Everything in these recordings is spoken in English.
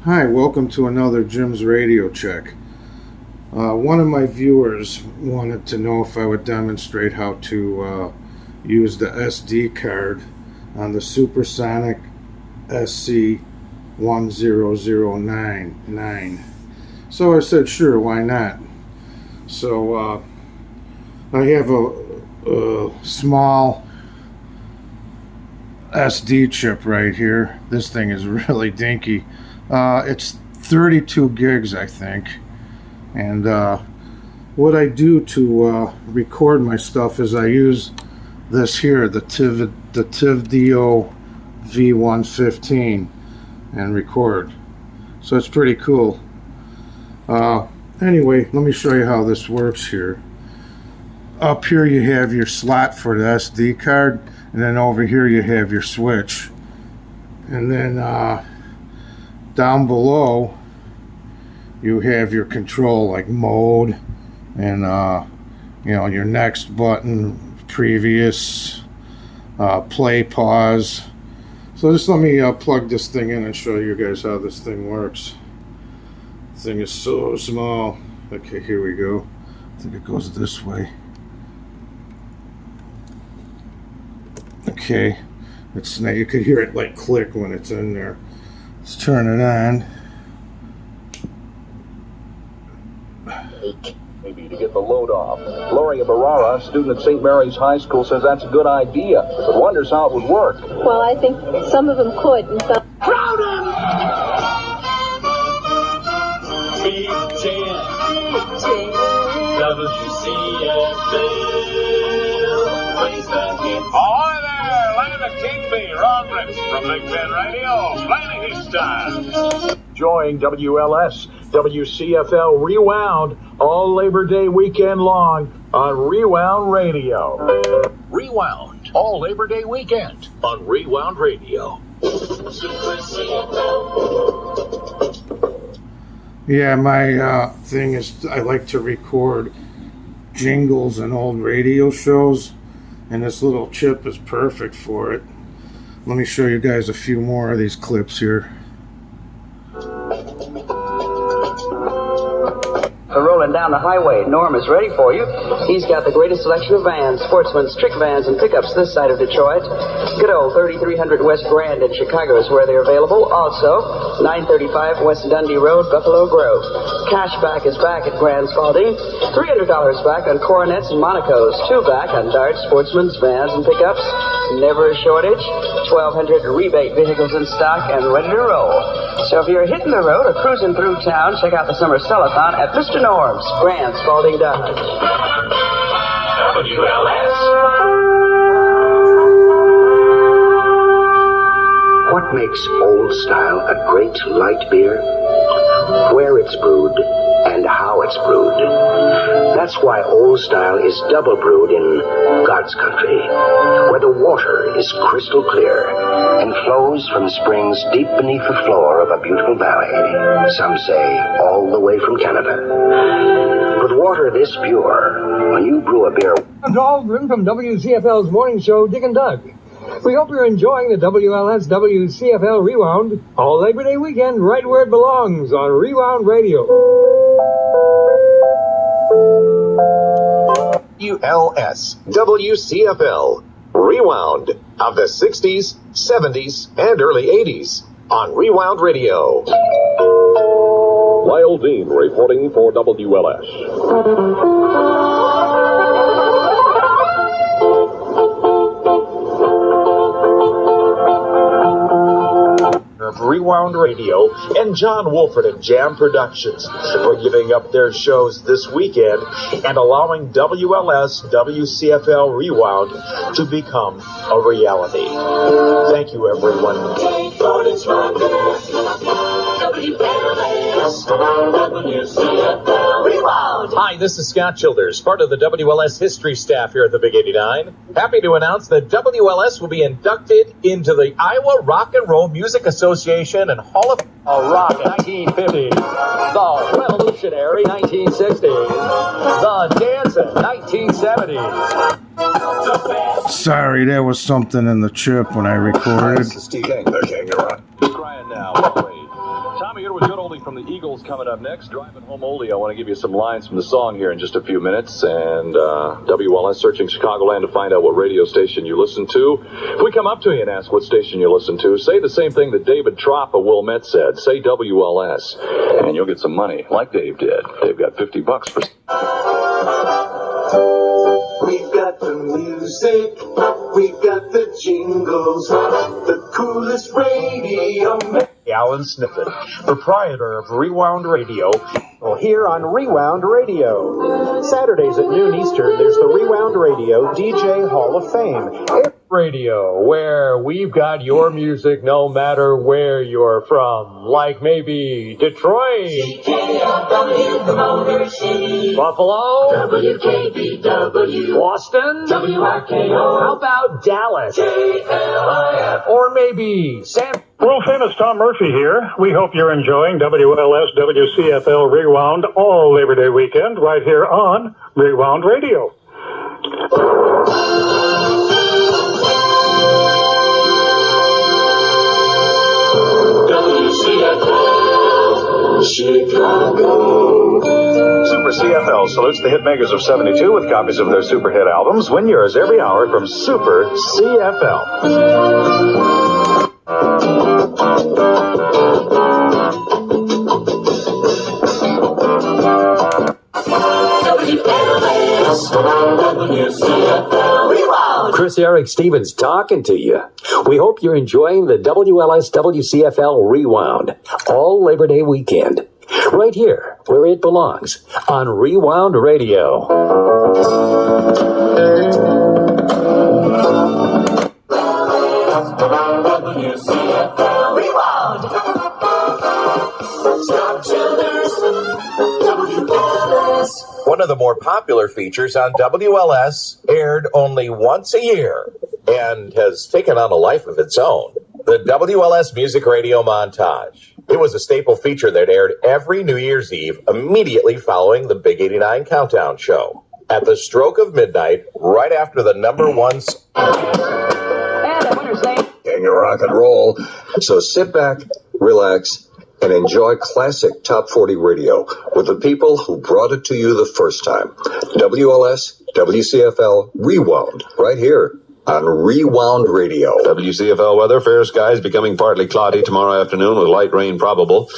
Hi, welcome to another Jim's Radio Check. One of my viewers wanted to know if I would demonstrate how to use the SD card on the SUPERSONIC SC 10099. So I said, sure, why not? So I have a small SD chip right here. This thing is really dinky. It's 32 gigs, I think. And what I do to record my stuff is I use this here, the TIVDO V115, and record. So it's pretty cool. Anyway, let me show you how this works here. Up here you have your slot for the SD card, and then over here you have your switch. And then down below you have your control, like mode and your next button, previous, play, pause. So just let me plug this thing in and show you guys how this thing works. This thing is so small. Okay, here we go. I think it goes this way. Okay, it's now you could hear it like click when it's in there. Let's turn it on. Maybe to get the load off. Gloria Barrara, student at St. Mary's High School, says that's a good idea, but wonders how it would work. Well, I think some of them could, and some... Crowden! B10 WCFL. Praise the King. Ahoy there, land of King B. Ron Ricks from Big Ben Radio, playing his time. Join WLS, WCFL Rewound, all Labor Day weekend long on Rewound Radio. Rewound, all Labor Day weekend on Rewound Radio. Yeah, my thing is I like to record jingles and old radio shows, and this little chip is perfect for it. Let me show you guys a few more of these clips here. Rolling down the highway, Norm is ready for you. He's got the greatest selection of vans, sportsmen's, trick vans, and pickups this side of Detroit. Good old 3300 West Grand in Chicago is where they're available. Also, 935 West Dundee Road, Buffalo Grove. Cashback is back at Grand Spalding. $300 back on Coronets and Monacos. 2 back on Dart, sportsmen's, vans, and pickups. Never a shortage. 1,200 rebate vehicles in stock and ready to roll. So if you're hitting the road or cruising through town, check out the summer sellathon at Mr. Norm's, Grand Spalding Dodge. WLS. What makes Old Style a great light beer? Where it's brewed and how it's brewed. That's why Old Style is double brewed in God's country, where the water is crystal clear and flows from springs deep beneath the floor of a beautiful valley. Some say all the way from Canada. With water this pure, when you brew a beer... I'm Dahlgren from WCFL's morning show, Dick and Doug. We hope you're enjoying the WLS WCFL Rewound all Labor Day weekend right where it belongs on Rewound Radio. WLS WCFL Rewound of the 60s, 70s, and early 80s on Rewound Radio. Lyle Dean reporting for WLS. Of Rewound Radio and John Wolford and Jam Productions for giving up their shows this weekend and allowing WLS WCFL Rewound to become a reality. Thank you, everyone. Hi, this is Scott Childers, part of the WLS history staff here at the Big 89. Happy to announce that WLS will be inducted into the Iowa Rock and Roll Music Association and Hall of Rock 1950s, the Revolutionary 1960s, the Dancing 1970s. Sorry, there was something in the chip when I recorded. This is Steve King. Okay, you're on. Who's crying now? miles away. Tommy, here with good oldie from the Eagles coming up next. Driving home oldie, I want to give you some lines from the song here in just a few minutes. And WLS searching Chicagoland to find out what radio station you listen to. If we come up to you and ask what station you listen to, say the same thing that David Trop of Wilmette said. Say WLS, and you'll get some money, like Dave did. Dave got $50 for... We've got the music, we've got the jingles, the coolest radio. Alan Sniffin, proprietor of Rewound Radio. Well, here on Rewound Radio. Saturdays at noon Eastern, there's the Rewound Radio DJ Hall of Fame. Radio, where we've got your music no matter where you're from. Like maybe Detroit, CKLW, the Motor City. Buffalo, WKBW, Boston, WRKO. how about Dallas? KLIF. Or maybe San... World famous Tom Murphy here. We hope you're enjoying WLS WCFL Rewound all Labor Day weekend right here on Rewound Radio. WCFL, Chicago. Super CFL salutes the hit makers of 72 with copies of their super hit albums. Win yours every hour from Super CFL. Chris Eric Stevens talking to you. We hope you're enjoying the WLS WCFL Rewound all Labor Day weekend. Right here, where it belongs, on Rewound Radio. WCFL Rewound. Stop Childers. WLS. One of the more popular features on WLS aired only once a year and has taken on a life of its own. The WLS Music Radio Montage. It was a staple feature that aired every New Year's Eve immediately following the Big 89 Countdown show. At the stroke of midnight, right after the number one... King of rock and roll. So sit back, relax, and enjoy classic Top 40 radio with the people who brought it to you the first time. WLS, WCFL, Rewound, right here on Rewound Radio. WCFL weather, fair skies becoming partly cloudy tomorrow afternoon with light rain probable.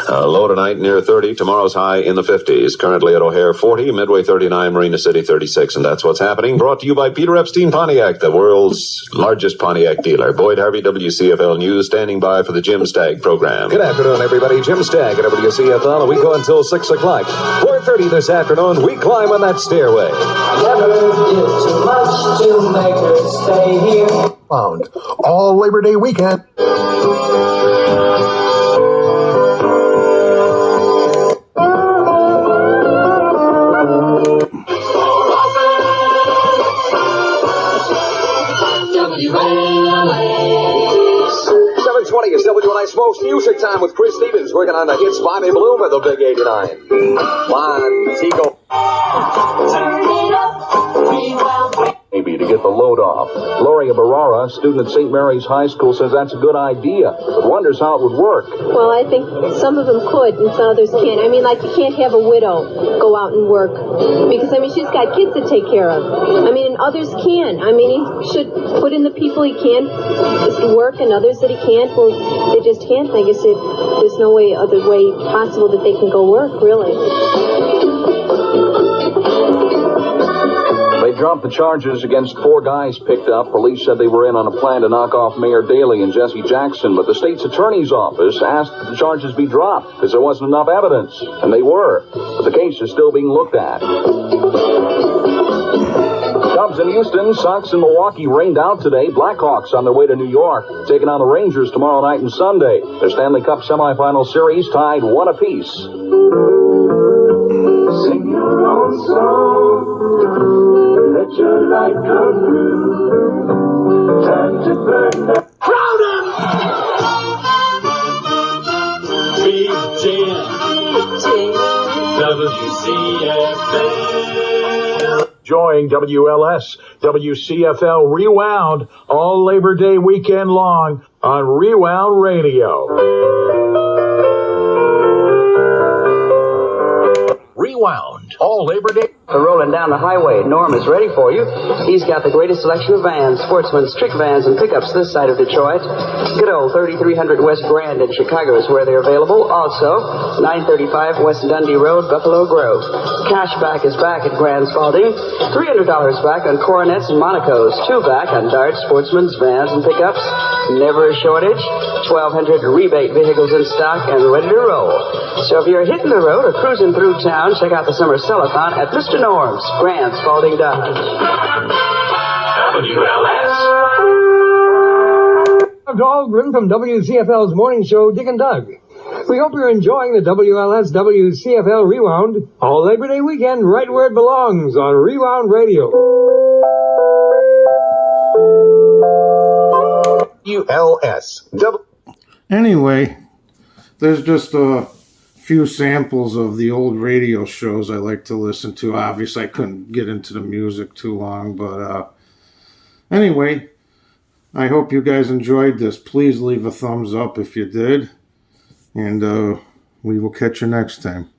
Low tonight near 30. Tomorrow's high in the 50s. Currently at O'Hare 40, Midway 39, Marina City 36. And that's what's happening. Brought to you by Peter Epstein Pontiac, the world's largest Pontiac dealer. Boyd Harvey, WCFL News, standing by for the Jim Stagg program. Good afternoon, everybody. Jim Stagg at WCFL, and we go until 6 o'clock. 4:30 this afternoon, we climb on that stairway. Never did too much to make her stay here. Found all Labor Day weekend. Is WLS Most Music Time with Chris Stevens, working on the hits Bobby Bloom of the Big 89. Montego. Maybe to get the load off. Gloria Barrara, student at St. Mary's High School, says that's a good idea, but wonders how it would work. Well, I think some of them could and some others can't. I mean, like, you can't have a widow go out and work because, I mean, she's got kids to take care of. I mean, and others can. I mean, he should put in the people he can to work and others that he can't, well, they just can't. I guess there's no other way possible that they can go work, really. They dropped the charges against 4 guys picked up. Police said they were in on a plan to knock off Mayor Daley and Jesse Jackson, but the state's attorney's office asked that the charges be dropped because there wasn't enough evidence, and they were. But the case is still being looked at. Cubs in Houston, Sox in Milwaukee rained out today. Blackhawks on their way to New York, taking on the Rangers tomorrow night and Sunday. Their Stanley Cup semifinal series tied 1 apiece. Sing your own song. Let your light come through. Time to burn the crowd him! Big Jam. WCFL. Enjoying WLS, WCFL Rewound all Labor Day weekend long on Rewound Radio. Rewound, all Labor Day. For rolling down the highway, Norm is ready for you. He's got the greatest selection of vans, sportsmen's, trick vans, and pickups this side of Detroit. Good old 3300 West Grand in Chicago is where they're available. Also, 935 West Dundee Road, Buffalo Grove. Cashback is back at Grand Spalding. $300 back on Coronets and Monacos. 2 back on Darts, sportsmen's, vans, and pickups. Never a shortage. 1,200 rebate vehicles in stock and ready to roll. So if you're hitting the road or cruising through town, check out the summer sellathon at Mr. Norm's, Grand Spalding Dodge. WLS. I'm Dahlgren from WCFL's morning show, Dick and Doug. We hope you're enjoying the WLS WCFL Rewound all Labor Day weekend, right where it belongs on Rewound Radio. WLS. Anyway, there's just a few samples of the old radio shows I like to listen to. Obviously, I couldn't get into the music too long, but anyway, I hope you guys enjoyed this. Please leave a thumbs up if you did, and we will catch you next time.